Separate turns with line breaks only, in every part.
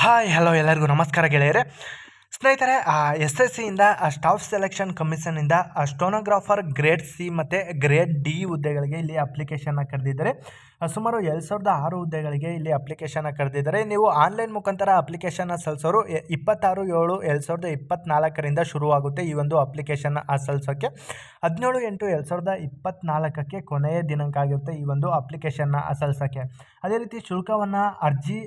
Hi hello ಎಲ್ಲರಿಗೂ ನಮಸ್ಕಾರ ಗೆಳೆಯರೆ. ಸ್ನೇಹಿತರೆ, ಎಸ್ ಎಸ್ ಸಿಯಿಂದ ಸ್ಟಾಫ್ ಸೆಲೆಕ್ಷನ್ ಕಮಿಷನಿಂದ ಸ್ಟೋನೋಗ್ರಾಫರ್ ಗ್ರೇಡ್ ಸಿ ಮತ್ತು ಗ್ರೇಡ್ ಡಿ ಹುದ್ದೆಗಳಿಗೆ ಇಲ್ಲಿ ಅಪ್ಲಿಕೇಶನ್ನ ಕರೆದಿದ್ದಾರೆ. ಸುಮಾರು 2006 ಹುದ್ದೆಗಳಿಗೆ ಇಲ್ಲಿ ಅಪ್ಲಿಕೇಶನ್ನ ಕರೆದಿದ್ದಾರೆ. ನೀವು ಆನ್ಲೈನ್ ಮುಖಾಂತರ ಅಪ್ಲಿಕೇಶನ್ನ ಸಲ್ಲಿಸೋರು 26/7/2024 ಶುರುವಾಗುತ್ತೆ ಈ ಒಂದು ಅಪ್ಲಿಕೇಶನ್ ಸಲ್ಲಿಸೋಕ್ಕೆ. 17/8/2024 ಕೊನೆಯ ದಿನಾಂಕ ಆಗಿರುತ್ತೆ ಈ ಒಂದು ಅಪ್ಲಿಕೇಶನ್ನ ಸಲ್ಲಿಸೋಕ್ಕೆ. ಅದೇ ರೀತಿ ಅರ್ಜಿ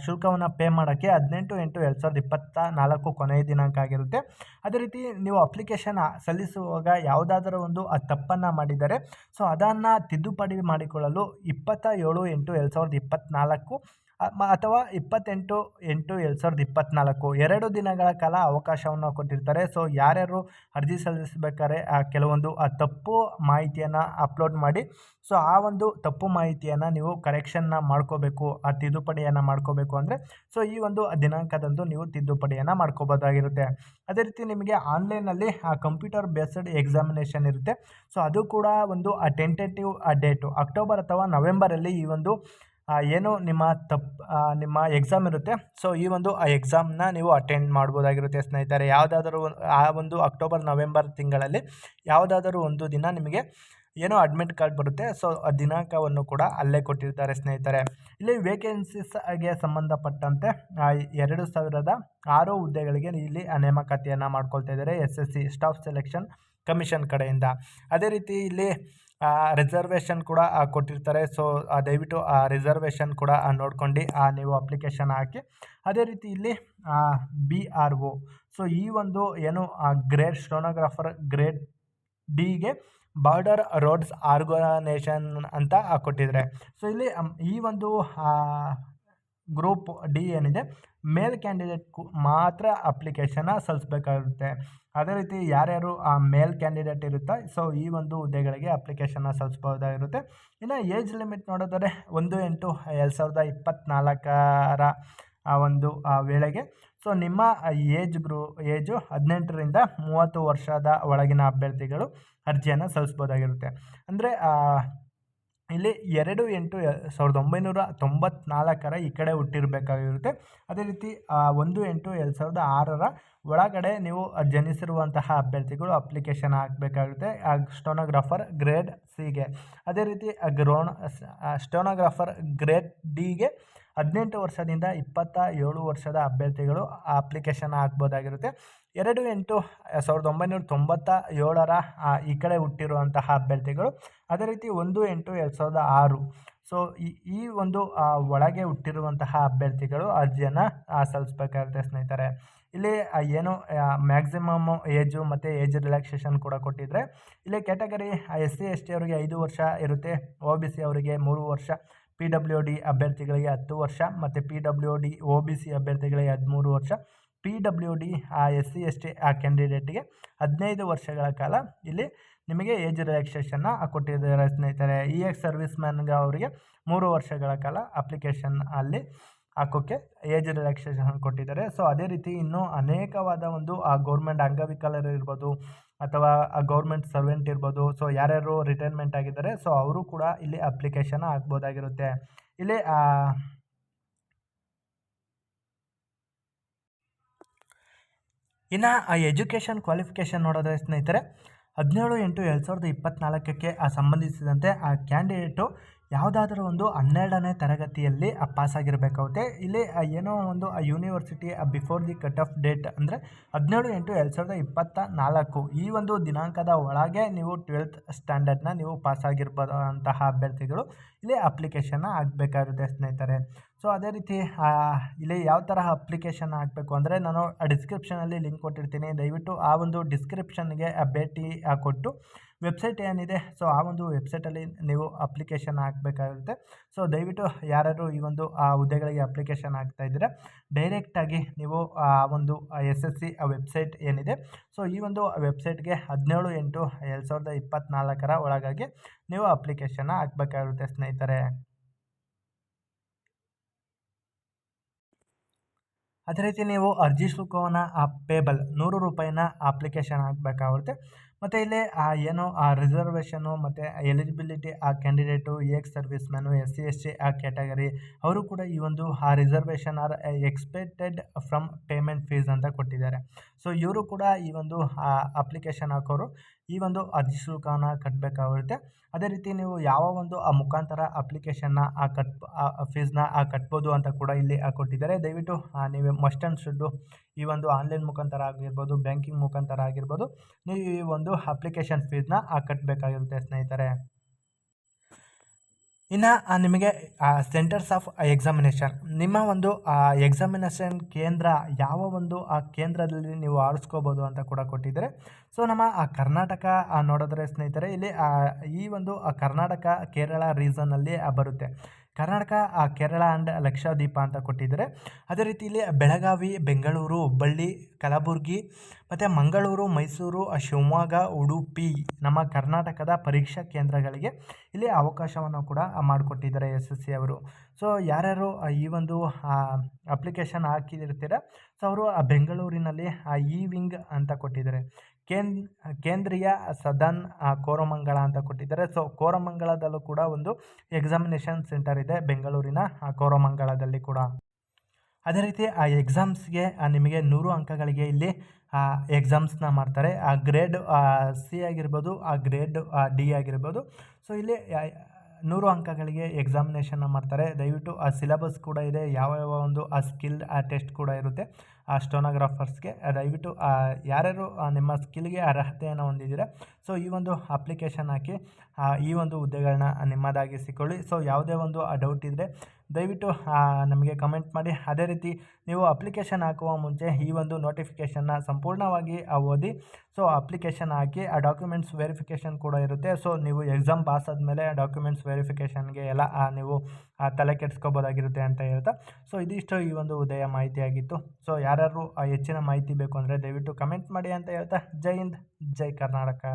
ಶುಲ್ಕವನ್ನು ಪೇ ಮಾಡೋಕ್ಕೆ 18/8/2024 ಕೊನೆಯ ದಿನಾಂಕ ಆಗಿರುತ್ತೆ. ಅದೇ ರೀತಿ ನೀವು ಅಪ್ಲಿಕೇಶನ್ ಸಲ್ಲಿಸುವಾಗ ಯಾವುದಾದರೂ ಒಂದು ತಪ್ಪನ್ನು ಮಾಡಿದರೆ ಅದನ್ನು ತಿದ್ದುಪಡಿ ಮಾಡಿಕೊಳ್ಳಲು 27/8/2024 ಅಥವಾ 28/8/2024 2 ದಿನಗಳ ಕಾಲ ಅವಕಾಶವನ್ನು ಕೊಟ್ಟಿರ್ತಾರೆ. ಯಾರ್ಯಾರು ಅರ್ಜಿ ಸಲ್ಲಿಸಬೇಕಾದ್ರೆ ಕೆಲವೊಂದು ತಪ್ಪು ಮಾಹಿತಿಯನ್ನು ಅಪ್ಲೋಡ್ ಮಾಡಿ ಆ ಒಂದು ತಪ್ಪು ಮಾಹಿತಿಯನ್ನು ನೀವು ಕರೆಕ್ಷನ್ನ ಮಾಡ್ಕೋಬೇಕು, ತಿದ್ದುಪಡಿಯನ್ನು ಮಾಡ್ಕೋಬೇಕು ಅಂದರೆ ಈ ಒಂದು ದಿನಾಂಕದಂದು ನೀವು ತಿದ್ದುಪಡಿಯನ್ನು ಮಾಡ್ಕೋಬೋದಾಗಿರುತ್ತೆ. ಅದೇ ರೀತಿ ನಿಮಗೆ ಆನ್ಲೈನಲ್ಲಿ ಕಂಪ್ಯೂಟರ್ ಬೇಸ್ಡ್ ಎಕ್ಸಾಮಿನೇಷನ್ ಇರುತ್ತೆ. ಅದು ಕೂಡ ಒಂದು ಟೆಂಟೇಟಿವ್ ಡೇಟು ಅಕ್ಟೋಬರ್ ಅಥವಾ ನವೆಂಬರಲ್ಲಿ ಈ ಒಂದು ಏನು ನಿಮ್ಮ ಎಕ್ಸಾಮ್ ಇರುತ್ತೆ. ಈ ಒಂದು ಎಕ್ಸಾಮ್ನ ನೀವು ಅಟೆಂಡ್ ಮಾಡ್ಬೋದಾಗಿರುತ್ತೆ ಸ್ನೇಹಿತರೆ. ಯಾವುದಾದರೂ ಆ ಒಂದು ಅಕ್ಟೋಬರ್ ನವೆಂಬರ್ ತಿಂಗಳಲ್ಲಿ ಯಾವುದಾದರೂ ಒಂದು ದಿನ ನಿಮಗೆ ಏನೋ ಅಡ್ಮಿಟ್ ಕಾರ್ಡ್ ಬರುತ್ತೆ. ಆ ದಿನಾಂಕವನ್ನು ಕೂಡ ಅಲ್ಲೇ ಕೊಟ್ಟಿರ್ತಾರೆ ಸ್ನೇಹಿತರೆ. ಇಲ್ಲಿ ವೇಕೆನ್ಸೀಸ್ಗೆ ಸಂಬಂಧಪಟ್ಟಂತೆ 2006 ಹುದ್ದೆಗಳಿಗೆ ಇಲ್ಲಿ ನೇಮಕಾತಿಯನ್ನು ಮಾಡ್ಕೊಳ್ತಾ ಇದ್ದಾರೆ S S C staff selection commission ಕಡೆಯಿಂದ. ಅದೇ ರೀತಿ ಇಲ್ಲಿ ರಿಸರ್ವೇಷನ್ ಕೂಡ ಕೊಟ್ಟಿರ್ತಾರೆ. ದಯವಿಟ್ಟು ಆ ರಿಸರ್ವೇಷನ್ ಕೂಡ ನೋಡ್ಕೊಂಡು ನೀವು ಅಪ್ಲಿಕೇಶನ್ ಹಾಕಿ. ಅದೇ ರೀತಿ ಇಲ್ಲಿ BRO ಈ ಒಂದು ಏನು ಗ್ರೇಡ್ ಸ್ಟೋನೋಗ್ರಾಫರ್ ಗ್ರೇಡ್ ಡಿಗೆ ಬಾರ್ಡರ್ ರೋಡ್ಸ್ ಆರ್ಗನೈಸೇಷನ್ ಅಂತ ಕೊಟ್ಟಿದ್ದಾರೆ. ಇಲ್ಲಿ ಈ ಒಂದು ಗ್ರೂಪ್ ಡಿ ಏನಿದೆ ಮೇಲ್ ಕ್ಯಾಂಡಿಡೇಟ್ ಮಾತ್ರ ಅಪ್ಲಿಕೇಶನ್ನ ಸಲ್ಲಿಸಬೇಕಾಗುತ್ತೆ. ಅದೇ ರೀತಿ ಯಾರ್ಯಾರು ಮೇಲ್ ಕ್ಯಾಂಡಿಡೇಟ್ ಇರುತ್ತೆ ಈ ಒಂದು ಹುದ್ದೆಗಳಿಗೆ ಅಪ್ಲಿಕೇಶನ್ನ ಸಲ್ಲಿಸ್ಬೋದಾಗಿರುತ್ತೆ. ಇನ್ನು ಏಜ್ ಲಿಮಿಟ್ ನೋಡಿದರೆ 1/8/2024 ಒಂದು ವೇಳೆಗೆ ನಿಮ್ಮ ಏಜು 18ರಿಂದ 30 ವರ್ಷದ ಒಳಗಿನ ಅಭ್ಯರ್ಥಿಗಳು ಅರ್ಜಿಯನ್ನು ಸಲ್ಲಿಸ್ಬೋದಾಗಿರುತ್ತೆ. ಅಂದರೆ ಇಲ್ಲಿ 2/8/1994 ಈ ಕಡೆ ಹುಟ್ಟಿರಬೇಕಾಗಿರುತ್ತೆ. ಅದೇ ರೀತಿ 1/8/2006 ಒಳಗಡೆ ನೀವು ಜನಿಸಿರುವಂತಹ ಅಭ್ಯರ್ಥಿಗಳು ಅಪ್ಲಿಕೇಶನ್ ಹಾಕಬೇಕಾಗುತ್ತೆ ಸ್ಟೋನೋಗ್ರಾಫರ್ ಗ್ರೇಡ್ ಸಿಗೆ. ಅದೇ ರೀತಿ ಸ್ಟೋನೋಗ್ರಾಫರ್ ಗ್ರೇಡ್ ಡಿಗೆ 18 ವರ್ಷದಿಂದ 27 ವರ್ಷದ ಅಭ್ಯರ್ಥಿಗಳು ಅಪ್ಲಿಕೇಶನ್ ಹಾಕ್ಬೋದಾಗಿರುತ್ತೆ. 2/8/1997 ಈ ಕಡೆ ಹುಟ್ಟಿರುವಂತಹ ಅಭ್ಯರ್ಥಿಗಳು. ಅದೇ ರೀತಿ 1/8/2006 ಈ ಒಂದು ಒಳಗೆ ಹುಟ್ಟಿರುವಂತಹ ಅಭ್ಯರ್ಥಿಗಳು ಅರ್ಜಿಯನ್ನು ಸಲ್ಲಿಸಬೇಕಾಗುತ್ತೆ ಸ್ನೇಹಿತರೆ. ಇಲ್ಲಿ ಏನು ಮ್ಯಾಕ್ಸಿಮಮ್ ಏಜು ಮತ್ತು ಏಜ್ ರಿಲ್ಯಾಕ್ಸೇಷನ್ ಕೂಡ ಕೊಟ್ಟಿದ್ರೆ ಇಲ್ಲಿ ಕ್ಯಾಟಗರಿ SC ST ಅವರಿಗೆ 5 ವರ್ಷ ಇರುತ್ತೆ, OBC ಅವರಿಗೆ 3 ವರ್ಷ, PWD ಅಭ್ಯರ್ಥಿಗಳಿಗೆ 10 ವರ್ಷ ಮತ್ತು PWD OBC ಅಭ್ಯರ್ಥಿಗಳಿಗೆ 13 ವರ್ಷ, PWD SC ST ಕ್ಯಾಂಡಿಡೇಟ್ಗೆ 15 ವರ್ಷಗಳ ಕಾಲ ಇಲ್ಲಿ ನಿಮಗೆ ಏಜ್ ರಿಲ್ಯಾಕ್ಸೇಷನ್ನ ಕೊಟ್ಟಿದ್ದಾರೆ ಸ್ನೇಹಿತರೆ. EX ಸರ್ವಿಸ್ ಮ್ಯಾನ್ಗೆ ಅವರಿಗೆ 3 ವರ್ಷಗಳ ಕಾಲ ಅಪ್ಲಿಕೇಶನ್ ಅಲ್ಲಿ ಹಾಕೋಕ್ಕೆ ಏಜ್ ರಿಲ್ಯಾಕ್ಸೇಷನ್ ಕೊಟ್ಟಿದ್ದಾರೆ. ಅದೇ ರೀತಿ ಇನ್ನೂ ಅನೇಕವಾದ ಒಂದು ಗೌರ್ಮೆಂಟ್ ಅಂಗವಿಕಲರು ಇರ್ಬೋದು ಅಥವಾ ಗೌರ್ಮೆಂಟ್ ಸರ್ವೆಂಟ್ ಇರ್ಬೋದು, ಯಾರ್ಯಾರು ರಿಟೈರ್ಮೆಂಟ್ ಆಗಿದ್ದಾರೆ ಅವರು ಕೂಡ ಇಲ್ಲಿ ಅಪ್ಲಿಕೇಶನ್ ಹಾಕ್ಬೋದಾಗಿರುತ್ತೆ. ಇಲ್ಲಿ ಇನ್ನು ಎಜುಕೇಷನ್ ಕ್ವಾಲಿಫಿಕೇಷನ್ ನೋಡೋದ್ರೆ ಸ್ನೇಹಿತರೆ 17/8/2024 ಸಂಬಂಧಿಸಿದಂತೆ ಕ್ಯಾಂಡಿಡೇಟು ಯಾವುದಾದ್ರೂ ಒಂದು 12ನೇ ತರಗತಿಯಲ್ಲಿ ಪಾಸಾಗಿರಬೇಕಾಗುತ್ತೆ. ಇಲ್ಲಿ ಏನೋ ಒಂದು university before the cut off date ಅಂದರೆ 17/8/2024 ಈ ಒಂದು ದಿನಾಂಕದ ಒಳಗೆ ನೀವು 12th ಸ್ಟ್ಯಾಂಡರ್ಡ್ನ ನೀವು ಪಾಸಾಗಿರ್ಬೋದಂತಹ ಅಭ್ಯರ್ಥಿಗಳು ಇಲ್ಲಿ ಅಪ್ಲಿಕೇಶನ್ನ ಹಾಕಬೇಕಾಗುತ್ತೆ ಸ್ನೇಹಿತರೆ. ಅದೇ ರೀತಿ ಇಲ್ಲಿ ಯಾವ ತರಹ ಅಪ್ಲಿಕೇಶನ್ ಹಾಕಬೇಕು ಅಂದರೆ ನಾನು ಡಿಸ್ಕ್ರಿಪ್ಷನಲ್ಲಿ ಲಿಂಕ್ ಕೊಟ್ಟಿರ್ತೀನಿ. ದಯವಿಟ್ಟು ಆ ಒಂದು ಡಿಸ್ಕ್ರಿಪ್ಷನ್ಗೆ ಭೇಟಿ ಕೊಟ್ಟು ವೆಬ್ಸೈಟ್ ಏನಿದೆ ಆ ಒಂದು ವೆಬ್ಸೈಟಲ್ಲಿ ನೀವು ಅಪ್ಲಿಕೇಶನ್ ಹಾಕಬೇಕಾಗುತ್ತೆ. ದಯವಿಟ್ಟು ಯಾರಾದರೂ ಈ ಒಂದು ಹುದ್ದೆಗಳಿಗೆ ಅಪ್ಲಿಕೇಶನ್ ಹಾಕ್ತಾ ಇದ್ದೀರಾ ಡೈರೆಕ್ಟಾಗಿ ನೀವು ಒಂದು SSC ವೆಬ್ಸೈಟ್ ಏನಿದೆ ಈ ಒಂದು ವೆಬ್ಸೈಟ್ಗೆ 17/8/2024 ಒಳಗಾಗಿ ನೀವು ಅಪ್ಲಿಕೇಶನ್ನ ಹಾಕಬೇಕಾಗುತ್ತೆ ಸ್ನೇಹಿತರೆ. ಅದೇ ರೀತಿ ನೀವು ಅರ್ಜಿ ಶುಲ್ಕವನ್ನು ಪೇಬಲ್ 100 ರೂಪಾಯಿನ ಅಪ್ಲಿಕೇಶನ್ ಹಾಕಬೇಕಾಗುತ್ತೆ. ಮತ್ತು ಇಲ್ಲಿ ಏನು ರಿಸರ್ವೇಷನು ಮತ್ತು eligibility candidate, ex service man, SC ST category ಅವರು ಕೂಡ ಈ ಒಂದು reservation R expected from payment fees ಅಂತ ಕೊಟ್ಟಿದ್ದಾರೆ. ಸೊ ಇವರು ಕೂಡ ಈ ಒಂದು ಅಪ್ಲಿಕೇಶನ್ ಹಾಕೋರು ಈ ಒಂದು ಅರ್ಜಿ ಶುಲ್ಕವನ್ನು ಕಟ್ಟಬೇಕಾಗುತ್ತೆ. ಅದೇ ರೀತಿ ನೀವು ಯಾವ ಒಂದು ಮುಖಾಂತರ ಅಪ್ಲಿಕೇಶನ್ನ ಫೀಸ್ನ ಕಟ್ಬೋದು ಅಂತ ಕೂಡ ಇಲ್ಲಿ ಕೊಟ್ಟಿದ್ದಾರೆ. ದಯವಿಟ್ಟು ನೀವು ಮಸ್ಟ್ ಆ್ಯಂಡ್ ಶುಡ್ಡು ಈ ಒಂದು ಆನ್ಲೈನ್ ಮುಖಾಂತರ ಆಗಿರ್ಬೋದು, ಬ್ಯಾಂಕಿಂಗ್ ಮುಖಾಂತರ ಆಗಿರ್ಬೋದು, ನೀವು ಈ ಒಂದು ಅಪ್ಲಿಕೇಶನ್ ಫೀಸ್ನ ಕಟ್ಟಬೇಕಾಗಿರುತ್ತೆ ಸ್ನೇಹಿತರೆ. ಇನ್ನು ನಿಮಗೆ ಸೆಂಟರ್ಸ್ ಆಫ್ ಎಕ್ಸಾಮಿನೇಷನ್, ನಿಮ್ಮ ಒಂದು ಎಕ್ಸಾಮಿನೇಷನ್ ಕೇಂದ್ರ ಯಾವ ಒಂದು ಕೇಂದ್ರದಲ್ಲಿ ನೀವು ಆರಿಸ್ಕೋಬೋದು ಅಂತ ಕೂಡ ಕೊಟ್ಟಿದ್ದಾರೆ. ಸೊ ನಮ್ಮ ಕರ್ನಾಟಕ ನೋಡಿದ್ರೆ ಸ್ನೇಹಿತರೆ, ಇಲ್ಲಿ ಈ ಒಂದು ಕರ್ನಾಟಕ ಕೇರಳ ರೀಸನಲ್ಲಿ ಬರುತ್ತೆ. ಕರ್ನಾಟಕ, ಕೇರಳ ಆ್ಯಂಡ್ ಲಕ್ಷದ್ವೀಪ ಅಂತ ಕೊಟ್ಟಿದ್ದಾರೆ. ಅದೇ ರೀತಿ ಇಲ್ಲಿ ಬೆಳಗಾವಿ, ಬೆಂಗಳೂರು, ಹುಬ್ಬಳ್ಳಿ, ಕಲಬುರಗಿ ಮತ್ತು ಮಂಗಳೂರು, ಮೈಸೂರು, ಶಿವಮೊಗ್ಗ, ಉಡುಪಿ ನಮ್ಮ ಕರ್ನಾಟಕದ ಪರೀಕ್ಷಾ ಕೇಂದ್ರಗಳಿಗೆ ಇಲ್ಲಿ ಅವಕಾಶವನ್ನು ಕೂಡ ಮಾಡಿಕೊಟ್ಟಿದ್ದಾರೆ SSC ಅವರು. ಸೊ ಯಾರ್ಯಾರು ಈ ಒಂದು ಅಪ್ಲಿಕೇಶನ್ ಹಾಕಿರ್ತೀರ, ಸೊ ಅವರು ಬೆಂಗಳೂರಿನಲ್ಲಿ ವಿಂಗ್ ಅಂತ ಕೊಟ್ಟಿದ್ದಾರೆ. ಕೇಂದ್ರೀಯ ಸದನ್ ಕೋರಮಂಗಲ ಅಂತ ಕೊಟ್ಟಿದ್ದಾರೆ. ಸೊ ಕೋರಮಂಗಲದಲ್ಲೂ ಕೂಡ ಒಂದು ಎಕ್ಸಾಮಿನೇಷನ್ ಸೆಂಟರ್ ಇದೆ, ಬೆಂಗಳೂರಿನ ಕೋರಮಂಗಲದಲ್ಲಿ ಕೂಡ. ಅದೇ ರೀತಿ ಎಕ್ಸಾಮ್ಸ್ಗೆ ನಿಮಗೆ 100 ಅಂಕಗಳಿಗೆ ಇಲ್ಲಿ ಎಕ್ಸಾಮ್ಸ್ನ ಮಾಡ್ತಾರೆ. ಗ್ರೇಡ್ C ಆಗಿರ್ಬೋದು, ಗ್ರೇಡ್ D ಆಗಿರ್ಬೋದು. ಸೊ ಇಲ್ಲಿ 100 ಅಂಕಗಳಿಗೆ ಎಕ್ಸಾಮಿನೇಷನ್ನ ಮಾಡ್ತಾರೆ. ದಯವಿಟ್ಟು ಸಿಲೆಬಸ್ ಕೂಡ ಇದೆ, ಯಾವ ಒಂದು ಸ್ಕಿಲ್ ಟೆಸ್ಟ್ ಕೂಡ ಇರುತ್ತೆ ಸ್ಟೋನೋಗ್ರಾಫರ್ಸ್ಗೆ. ದಯವಿಟ್ಟು ಯಾರ್ಯಾರು ನಿಮ್ಮ ಸ್ಕಿಲ್ಗೆ ಅರ್ಹತೆಯನ್ನು ಹೊಂದಿದ್ದೀರಾ, ಸೊ ಈ ಒಂದು ಅಪ್ಲಿಕೇಶನ್ ಹಾಕಿ ಈ ಒಂದು ಹುದ್ದೆಗಳನ್ನ ನಿಮ್ಮದಾಗಿಸಿಕೊಳ್ಳಿ. ಸೊ ಯಾವುದೇ ಒಂದು ಡೌಟ್ ಇದ್ದರೆ ದಯವಿಟ್ಟು ನಮಗೆ ಕಮೆಂಟ್ ಮಾಡಿ. ಅದೇ ರೀತಿ ನೀವು ಅಪ್ಲಿಕೇಶನ್ ಹಾಕುವ ಮುಂಚೆ ಈ ಒಂದು ನೋಟಿಫಿಕೇಷನ್ನ ಸಂಪೂರ್ಣವಾಗಿ ಓದಿ. ಸೊ ಅಪ್ಲಿಕೇಶನ್ ಹಾಕಿ ಡಾಕ್ಯುಮೆಂಟ್ಸ್ ವೆರಿಫಿಕೇಷನ್ ಕೂಡ ಇರುತ್ತೆ. ಸೊ ನೀವು ಎಕ್ಸಾಮ್ ಪಾಸ್ ಆದಮೇಲೆ ಡಾಕ್ಯುಮೆಂಟ್ಸ್ ವೆರಿಫಿಕೇಷನ್ಗೆ ಎಲ್ಲ ನೀವು ತಲೆ ಕೆಡಿಸ್ಕೋಬೋದಾಗಿರುತ್ತೆ ಅಂತ ಹೇಳ್ತಾ, ಸೊ ಇದಿಷ್ಟು ಈ ಒಂದು ಹುದ್ದೆಯ ಮಾಹಿತಿಯಾಗಿತ್ತು. ಸೊ ಯಾರ್ಯಾರು ಹೆಚ್ಚಿನ ಮಾಹಿತಿ ಬೇಕು ಅಂದರೆ ದಯವಿಟ್ಟು ಕಮೆಂಟ್ ಮಾಡಿ ಅಂತ ಹೇಳ್ತಾ, ಜೈ ಹಿಂದ್, ಜೈ ಕರ್ನಾಟಕ.